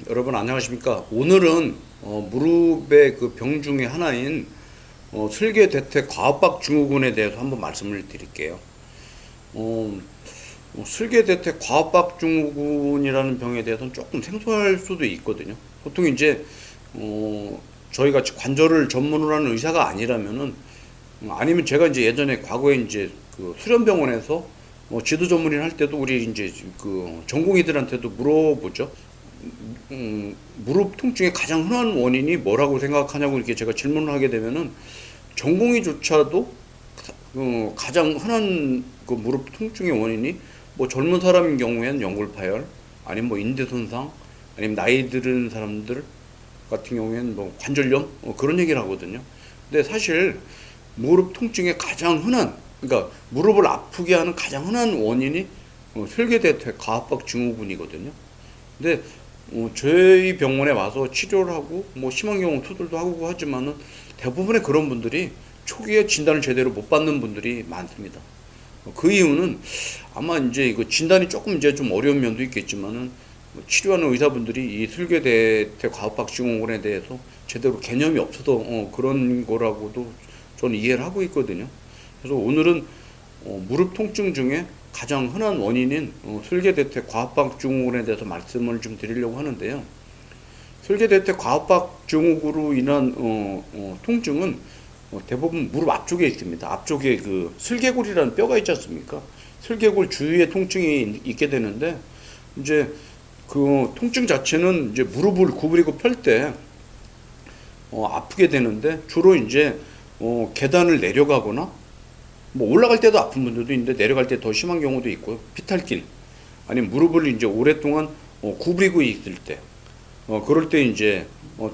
여러분 안녕하십니까? 오늘은 무릎의 그 병 중에 하나인 슬개대퇴 과압박 증후군에 대해서 한번 말씀을 드릴게요. 슬개대퇴 과압박 증후군이라는 병에 대해서는 조금 생소할 수도 있거든요. 보통 이제 저희 같이 관절을 전문으로 하는 의사가 아니라면은 아니면 제가 이제 예전에 과거에 이제 그 수련병원에서 지도 전문의를 할 때도 우리 이제 그 전공의들한테도 물어보죠. 무릎 통증의 가장 흔한 원인이 뭐라고 생각하냐고 이렇게 제가 질문을 하게 되면은 전공의조차도 가장 흔한 그 무릎 통증의 원인이 뭐 젊은 사람인 경우에는 연골파열, 아니면 뭐 인대 손상, 아니면 나이 들은 사람들 같은 경우에는 뭐 관절염 그런 얘기를 하거든요. 근데 사실 무릎 통증의 가장 흔한, 그러니까 무릎을 아프게 하는 가장 흔한 원인이 슬개대퇴 과압박 증후군이거든요. 근데 저희 병원에 와서 치료를 하고 뭐 심한 경우 투들도 하고 하지만은 대부분의 그런 분들이 초기에 진단을 제대로 못 받는 분들이 많습니다. 그 이유는 아마 이제 이거 진단이 조금 이제 좀 어려운 면도 있겠지만은 치료하는 의사분들이 이 슬개대퇴 과압박 증후군에 대해서 제대로 개념이 없어서 그런 거라고도 저는 이해를 하고 있거든요. 그래서 오늘은 무릎 통증 중에 가장 흔한 원인인 슬개대퇴 과압박 증후군에 대해서 말씀을 좀 드리려고 하는데요. 슬개대퇴 과압박 증후군으로 인한 통증은 대부분 무릎 앞쪽에 있습니다. 앞쪽에 그 슬개골이라는 뼈가 있지 않습니까? 슬개골 주위에 통증이 있게 되는데, 이제 그 통증 자체는 이제 무릎을 구부리고 펼 때 아프게 되는데, 주로 이제 계단을 내려가거나 뭐 올라갈 때도 아픈 분들도 있는데 내려갈 때 더 심한 경우도 있고요. 비탈길, 아니면 무릎을 이제 오랫동안 구부리고 있을 때, 그럴 때 이제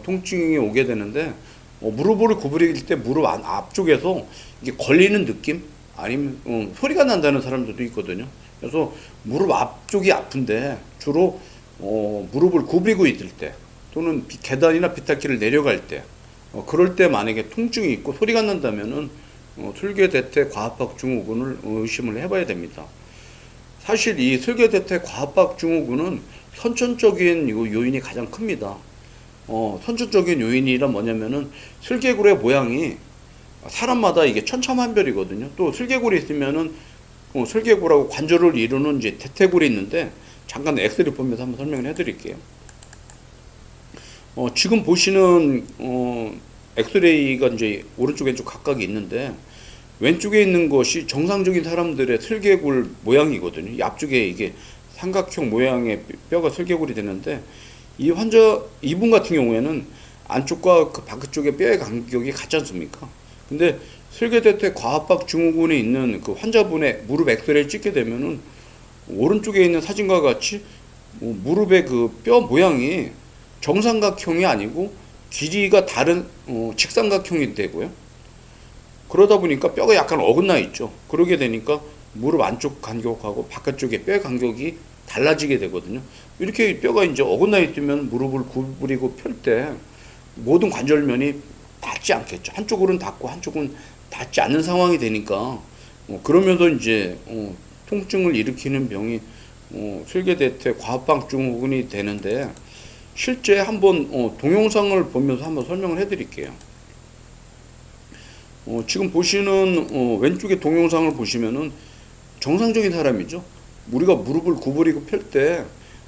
통증이 오게 되는데, 무릎을 구부릴 때 무릎 앞쪽에서 이게 걸리는 느낌, 아니면 소리가 난다는 사람들도 있거든요. 그래서 무릎 앞쪽이 아픈데 주로 무릎을 구부리고 있을 때, 또는 계단이나 비탈길을 내려갈 때, 그럴 때 만약에 통증이 있고 소리가 난다면은 슬개대퇴 과압박 증후군을 의심을 해봐야 됩니다. 사실 이 슬개대퇴 과압박 증후군은 선천적인 요인이 가장 큽니다. 선천적인 요인이란 뭐냐면은 슬개골의 모양이 사람마다 이게 천차만별이거든요. 또 슬개골이 있으면은 슬개골하고 관절을 이루는 이제 대퇴골이 있는데, 잠깐 엑스레이 보면서 한번 설명을 해드릴게요. 지금 보시는 엑스레이가 이제 오른쪽 왼쪽 각각이 있는데, 왼쪽에 있는 것이 정상적인 사람들의 슬개골 모양이거든요. 이 앞쪽에 이게 삼각형 모양의 뼈가 슬개골이 되는데, 이분 같은 경우에는 안쪽과 그 바깥쪽의 뼈의 간격이 같지 않습니까? 근데 슬개대퇴 과압박 증후군에 있는 그 환자분의 무릎 엑스레이를 찍게 되면은 오른쪽에 있는 사진과 같이 무릎의 그 뼈 모양이 정삼각형이 아니고 길이가 다른 직삼각형이 되고요. 그러다 보니까 뼈가 약간 어긋나 있죠. 그러게 되니까 무릎 안쪽 간격하고 바깥쪽의 뼈의 간격이 달라지게 되거든요. 이렇게 뼈가 이제 어긋나 있으면 무릎을 구부리고 펼 때 모든 관절면이 닿지 않겠죠. 한쪽으로는 닿고 한쪽은 닿지 않는 상황이 되니까 그러면서 이제 통증을 일으키는 병이 슬개대퇴 과압박 증후군이 되는데, 실제 한번 동영상을 보면서 한번 설명을 해드릴게요. 지금 보시는 왼쪽의 동영상을 보시면은 정상적인 사람이죠. 우리가 무릎을 구부리고 펼 때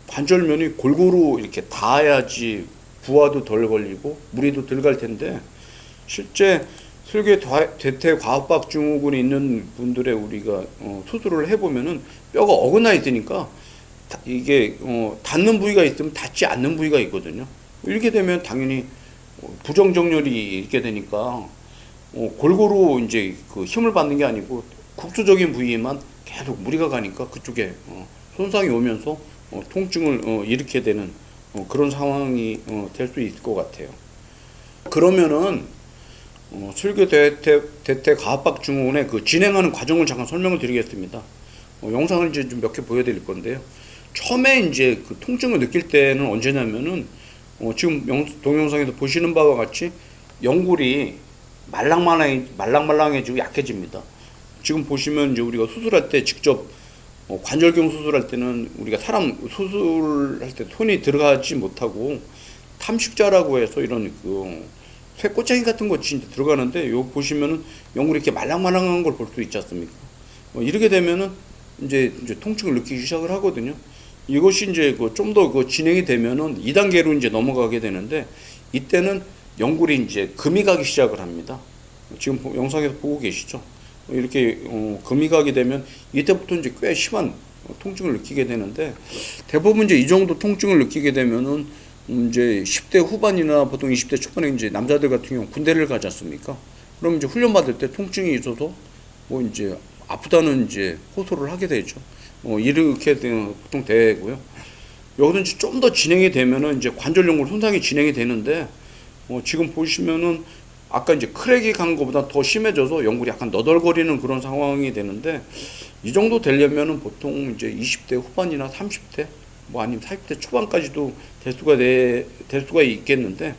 관절면이 골고루 이렇게 닿아야지 부하도 덜 걸리고 무리도 덜 갈 텐데, 실제 슬개대퇴 과압박 증후군이 있는 분들의 우리가 수술을 해보면은 뼈가 어긋나 있으니까 이게 닿는 부위가 있으면 닿지 않는 부위가 있거든요. 이렇게 되면 당연히 부정정렬이 있게 되니까 골고루 이제 그 힘을 받는 게 아니고 국소적인 부위에만 계속 무리가 가니까 그쪽에 손상이 오면서 통증을 일으키게 되는 그런 상황이 될 수 있을 것 같아요. 그러면은 슬개대퇴 과압박 증후군의 그 진행하는 과정을 잠깐 설명을 드리겠습니다. 영상을 이제 좀 몇 개 보여드릴 건데요. 처음에 이제 그 통증을 느낄 때는 언제냐면은 지금 동영상에서 보시는 바와 같이 연골이 말랑말랑해지고 약해집니다. 지금 보시면 이제 우리가 수술할 때 직접 관절경 수술할 때는 우리가 사람 수술할 때 손이 들어가지 못하고 탐식자라고 해서 이런 쇠꼬챙이 같은 거 진짜 들어가는데 요 보시면은 연골이 이렇게 말랑말랑한 걸 볼 수 있지 않습니까? 이렇게 되면은 이제 통증을 느끼기 시작을 하거든요. 이것이 이제 좀 더 진행이 되면은 2단계로 이제 넘어가게 되는데 이때는 연골이 이제 금이 가기 시작을 합니다. 지금 영상에서 보고 계시죠? 이렇게 금이 가게 되면 이때부터 이제 꽤 심한 통증을 느끼게 되는데 대부분 이제 이 정도 통증을 느끼게 되면은 이제 10대 후반이나 보통 20대 초반에 이제 남자들 같은 경우 군대를 가지 않습니까? 그럼 이제 훈련 받을 때 통증이 있어서 뭐 이제 아프다는 이제 호소를 하게 되죠. 이렇게 보통 되고요. 여기서 이제 좀 더 진행이 되면은 이제 관절 연골 손상이 진행이 되는데 지금 보시면은 아까 이제 크랙이 간 것보다 더 심해져서 연골이 약간 너덜거리는 그런 상황이 되는데 이 정도 되려면은 보통 이제 20대 후반이나 30대 뭐 아니면 40대 초반까지도 될 수가 있겠는데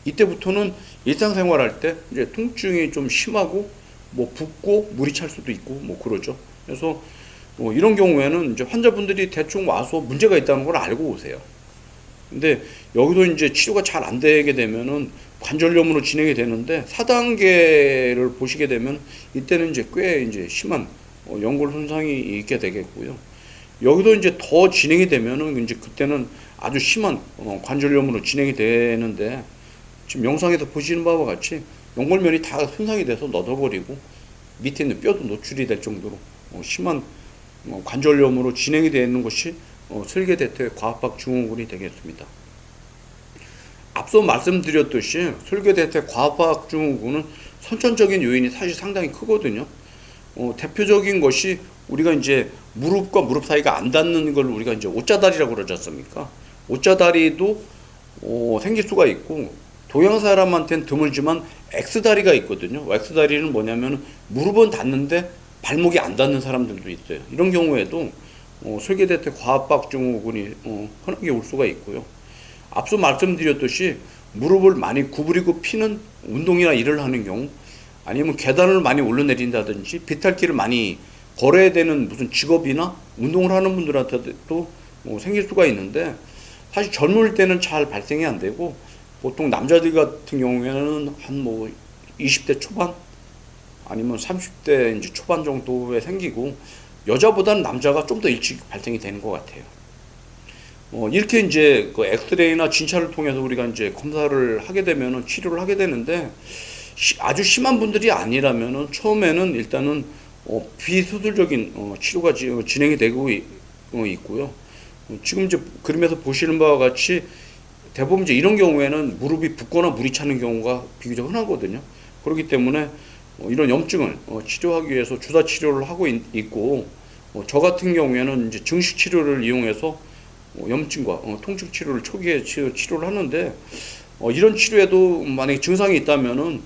이때부터는 일상생활할 때 이제 통증이 좀 심하고 뭐 붓고 물이 찰 수도 있고 뭐 그러죠. 그래서 이런 경우에는 이제 환자분들이 대충 와서 문제가 있다는 걸 알고 오세요. 근데 여기서 이제 치료가 잘 안 되게 되면은 관절염으로 진행이 되는데 4단계를 보시게 되면 이때는 이제 꽤 이제 심한 연골 손상이 있게 되겠고요. 여기도 이제 더 진행이 되면은 이제 그때는 아주 심한 관절염으로 진행이 되는데 지금 영상에서 보시는 바와 같이 연골면이 다 손상이 돼서 너덜거리고 밑에 있는 뼈도 노출이 될 정도로 심한 관절염으로 진행이 되는 것이 슬개대퇴 과압박 증후군이 되겠습니다. 앞서 말씀드렸듯이 슬개대퇴 과압박 증후군은 선천적인 요인이 사실 상당히 크거든요. 대표적인 것이 우리가 이제 무릎과 무릎 사이가 안 닿는 걸 우리가 이제 옷자다리라고 그러지 않습니까? 옷자다리도 생길 수가 있고 동양 사람한테는 드물지만 X다리가 있거든요. X다리는 뭐냐면 무릎은 닿는데 발목이 안 닿는 사람들도 있어요. 이런 경우에도 슬개대퇴 과압박 증후군이 흔하게 올 수가 있고요. 앞서 말씀드렸듯이 무릎을 많이 구부리고 피는 운동이나 일을 하는 경우 아니면 계단을 많이 올라내린다든지 비탈길을 많이 걸어야 되는 무슨 직업이나 운동을 하는 분들한테도 생길 수가 있는데 사실 젊을 때는 잘 발생이 안 되고 보통 남자들 같은 경우에는 한 뭐 20대 초반 아니면 30대 이제 초반 정도에 생기고 여자보다는 남자가 좀 더 일찍 발생이 되는 것 같아요. 이렇게 이제 그 엑스레이나 진찰을 통해서 우리가 이제 검사를 하게 되면은 치료를 하게 되는데 아주 심한 분들이 아니라면은 처음에는 일단은 비수술적인 치료가 진행이 되고 있고요. 지금 이제 그림에서 보시는 바와 같이 대부분 이제 이런 경우에는 무릎이 붓거나 물이 차는 경우가 비교적 흔하거든요. 그렇기 때문에 이런 염증을 치료하기 위해서 주사 치료를 하고 있고 저 같은 경우에는 이제 증식 치료를 이용해서 염증과 통증 치료를 초기에 치료를 하는데 이런 치료에도 만약에 증상이 있다면은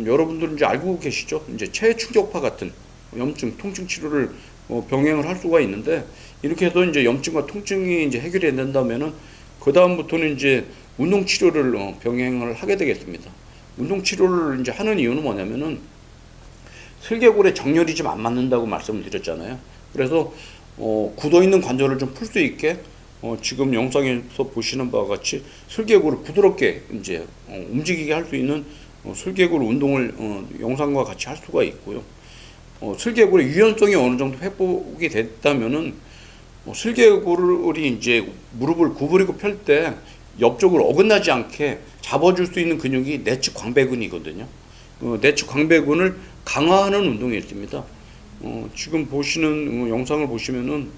여러분들은 이제 알고 계시죠? 이제 체해 충격파 같은 염증, 통증 치료를 병행을 할 수가 있는데 이렇게 해서 이제 염증과 통증이 이제 해결이 된다면은 그 다음부터는 이제 운동 치료를 병행을 하게 되겠습니다. 운동 치료를 이제 하는 이유는 뭐냐면은 슬개골에 정렬이 좀 안 맞는다고 말씀을 드렸잖아요. 그래서 굳어 있는 관절을 좀 풀 수 있게 지금 영상에서 보시는 바와 같이 슬개골을 부드럽게 이제 움직이게 할 수 있는 슬개골 운동을 영상과 같이 할 수가 있고요. 슬개골의 유연성이 어느 정도 회복이 됐다면은 슬개골이 이제 무릎을 구부리고 펼 때 옆쪽으로 어긋나지 않게 잡아줄 수 있는 근육이 내측 광배근이거든요. 내측 광배근을 강화하는 운동이 있습니다. 지금 보시는 영상을 보시면은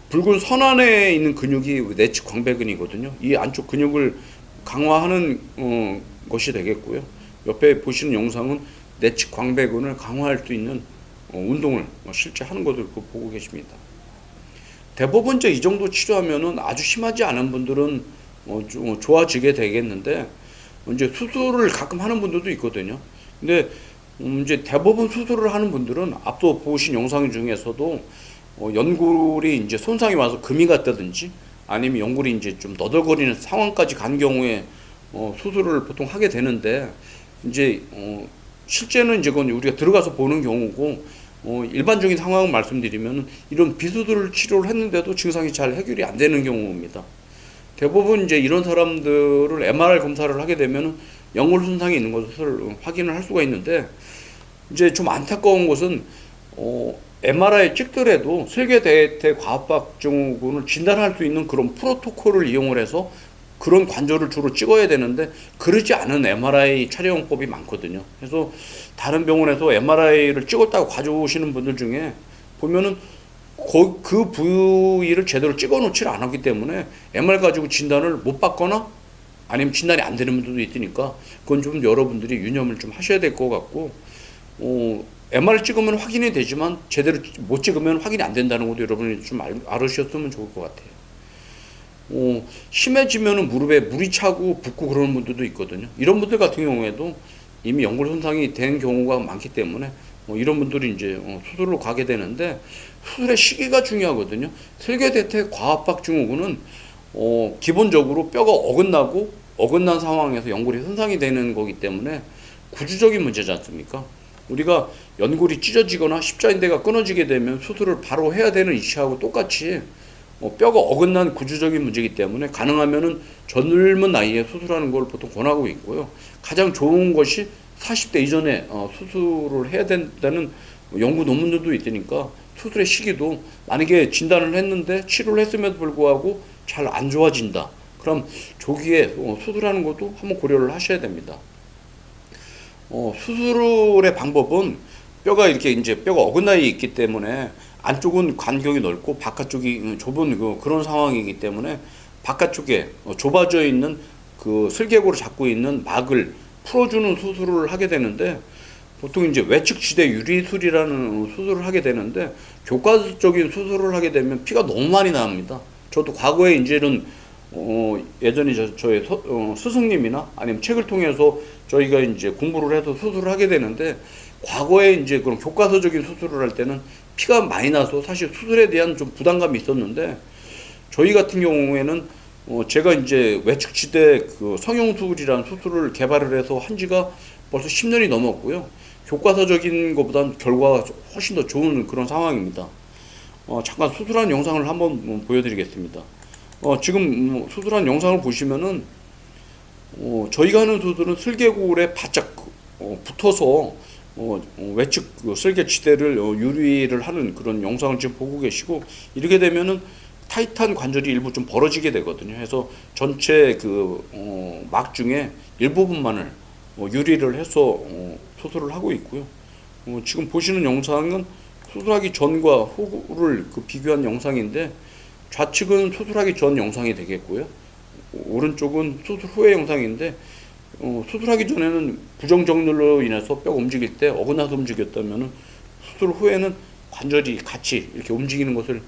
붉은 선 안에 있는 근육이 내측 광배근이거든요. 이 안쪽 근육을 강화하는 것이 되겠고요. 옆에 보시는 영상은 내측 광배근을 강화할 수 있는 운동을 실제 하는 것을 보고 계십니다. 대부분 이제 이 정도 치료하면은 아주 심하지 않은 분들은 좋아지게 되겠는데 이제 수술을 가끔 하는 분들도 있거든요. 근데 이제 대부분 수술을 하는 분들은 앞서 보신 영상 중에서도 연골이 이제 손상이 와서 금이 갔다든지 아니면 연골이 이제 좀 너덜거리는 상황까지 간 경우에 수술을 보통 하게 되는데 이제 실제는 이제 그건 우리가 들어가서 보는 경우고 일반적인 상황을 말씀드리면 이런 비수술 치료를 했는데도 증상이 잘 해결이 안 되는 경우입니다. 대부분 이제 이런 사람들을 MRI 검사를 하게 되면 연골 손상이 있는 것을 확인을 할 수가 있는데, 이제 좀 안타까운 것은 MRI 찍더라도 슬개대퇴 과압박 증후군을 진단할 수 있는 그런 프로토콜을 이용을 해서 그런 관절을 주로 찍어야 되는데 그러지 않은 MRI 촬영법이 많거든요. 그래서 다른 병원에서 MRI를 찍었다고 가져오시는 분들 중에 보면은 그 부위를 제대로 찍어 놓질 않았기 때문에 MR 가지고 진단을 못 받거나 아니면 진단이 안 되는 분들도 있으니까 그건 좀 여러분들이 유념을 좀 하셔야 될 것 같고, MR을 찍으면 확인이 되지만 제대로 못 찍으면 확인이 안 된다는 것도 여러분이 좀 알으셨으면 좋을 것 같아요. 심해지면은 무릎에 물이 차고 붓고 그러는 분들도 있거든요. 이런 분들 같은 경우에도 이미 연골 손상이 된 경우가 많기 때문에 이런 분들이 이제 수술로 가게 되는데, 수술의 시기가 중요하거든요. 슬개대퇴 과압박 증후군은 기본적으로 뼈가 어긋난 상황에서 연골이 손상이 되는 거기 때문에 구조적인 문제지 않습니까? 우리가 연골이 찢어지거나 십자인대가 끊어지게 되면 수술을 바로 해야 되는 이치하고 똑같이 뼈가 어긋난 구조적인 문제이기 때문에 가능하면은 젊은 나이에 수술하는 걸 보통 권하고 있고요. 가장 좋은 것이 40대 이전에 수술을 해야 된다는 연구 논문들도 있으니까 수술의 시기도 만약에 진단을 했는데 치료를 했음에도 불구하고 잘 안 좋아진다. 그럼 조기에 수술하는 것도 한번 고려를 하셔야 됩니다. 수술의 방법은 뼈가 이렇게 이제 뼈가 어긋나 있기 때문에 안쪽은 간격이 넓고 바깥쪽이 좁은 그런 상황이기 때문에 바깥쪽에 좁아져 있는 그 슬개골을 잡고 있는 막을 풀어주는 수술을 하게 되는데, 보통 이제 외측 지대 유리술이라는 수술을 하게 되는데 교과서적인 수술을 하게 되면 피가 너무 많이 나옵니다. 저도 과거에 이제는 예전에 저의 스승님이나 아니면 책을 통해서 저희가 이제 공부를 해서 수술을 하게 되는데, 과거에 이제 그런 교과서적인 수술을 할 때는 피가 많이 나서 사실 수술에 대한 좀 부담감이 있었는데, 저희 같은 경우에는 제가 이제 외측지대 그 성형술이라는 수술을 개발을 해서 한 지가 벌써 10년이 넘었고요. 교과서적인 것보다는 결과가 훨씬 더 좋은 그런 상황입니다. 잠깐 수술한 영상을 한번 보여드리겠습니다. 지금 수술한 영상을 보시면은 저희가 하는 수술은 슬개골에 바짝 붙어서 외측 슬개지대를 유리를 하는 그런 영상을 지금 보고 계시고, 이렇게 되면은 타이트한 관절이 일부 좀 벌어지게 되거든요. 그래서 전체 막 중에 일부분만을 유리를 해서 수술을 하고 있고요. 지금 보시는 영상은 수술하기 전과 후를 비교한 영상인데, 좌측은 수술하기 전 영상이 되겠고요. 오른쪽은 수술 후의 영상인데, 수술하기 전에는 부정정렬로 인해서 뼈가 움직일 때 어긋나서 움직였다면 수술 후에는 관절이 같이 이렇게 움직이는 것을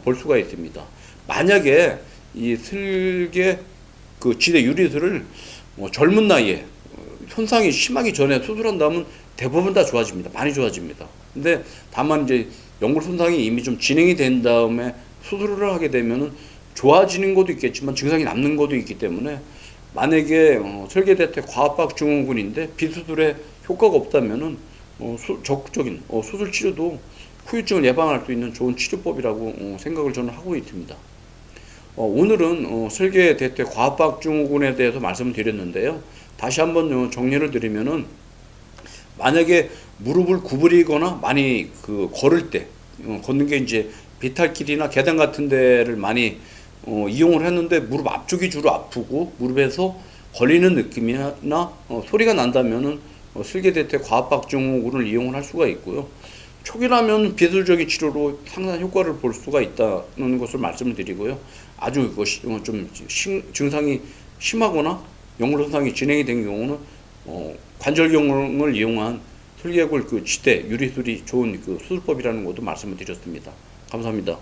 볼 수가 있습니다. 만약에 이 슬개 그 지대 유리술을 젊은 나이에 손상이 심하기 전에 수술한다면 대부분 다 좋아집니다. 많이 좋아집니다. 근데 다만 이제 연골 손상이 이미 좀 진행이 된 다음에 수술을 하게 되면은 좋아지는 것도 있겠지만 증상이 남는 것도 있기 때문에, 만약에 슬개대퇴 과압박 증후군인데 비수술에 효과가 없다면은 적극적인 수술 치료도 후유증을 예방할 수 있는 좋은 치료법이라고 생각을 저는 하고 있습니다. 오늘은 슬개대퇴 과압박 증후군에 대해서 말씀을 드렸는데요. 다시 한번 정리를 드리면은, 만약에 무릎을 구부리거나 많이 걸을 때 걷는 게 이제 비탈길이나 계단 같은 데를 많이 이용을 했는데 무릎 앞쪽이 주로 아프고 무릎에서 걸리는 느낌이나 소리가 난다면은 슬개대퇴 과압박 증후군을 이용을 할 수가 있고요. 초기라면 비술적인 치료로 상당한 효과를 볼 수가 있다는 것을 말씀을 드리고요. 아주 그것이 좀 증상이 심하거나 연골 손상이 진행이 된 경우는 관절경을 이용한 슬개골 지대 유리술이 좋은 수술법이라는 것도 말씀을 드렸습니다. 감사합니다.